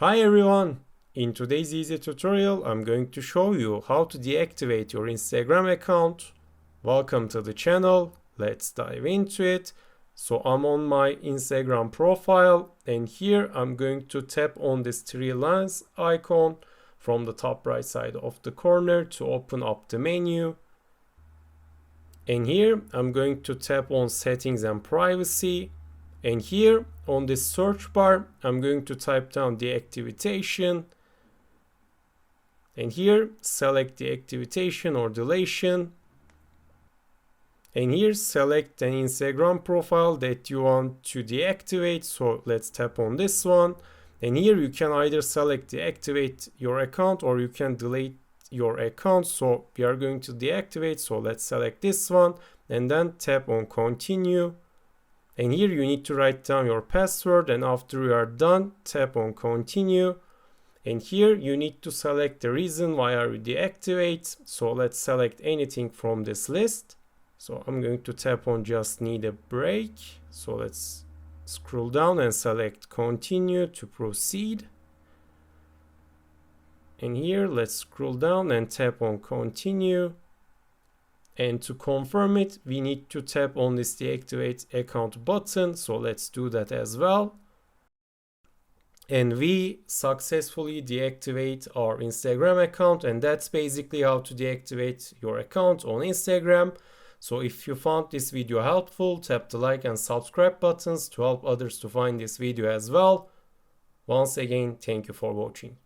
Hi everyone! In today's easy tutorial, I'm going to show you how to deactivate your Instagram account. Welcome to the channel. Let's dive into it. So I'm on my Instagram profile and here I'm going to tap on this three lines icon from the top right side of the corner to open up the menu. And here I'm going to tap on settings and privacy. And here on this search bar, I'm going to type down deactivation. And here select deactivation or deletion. And here select an Instagram profile that you want to deactivate. So let's tap on this one. And here you can either select deactivate your account or you can delete your account. So we are going to deactivate. So let's select this one and then tap on continue. And here you need to write down your password, and after you are done, tap on continue. And here you need to select the reason why are you deactivate. So let's select anything from this list. So I'm going to tap on just need a break. So let's scroll down and select continue to proceed. And here let's scroll down and tap on continue. And to confirm it, we need to tap on this deactivate account button. So let's do that as well. And we successfully deactivate our Instagram account. And that's basically how to deactivate your account on Instagram. So if you found this video helpful, tap the like and subscribe buttons to help others to find this video as well. Once again, thank you for watching.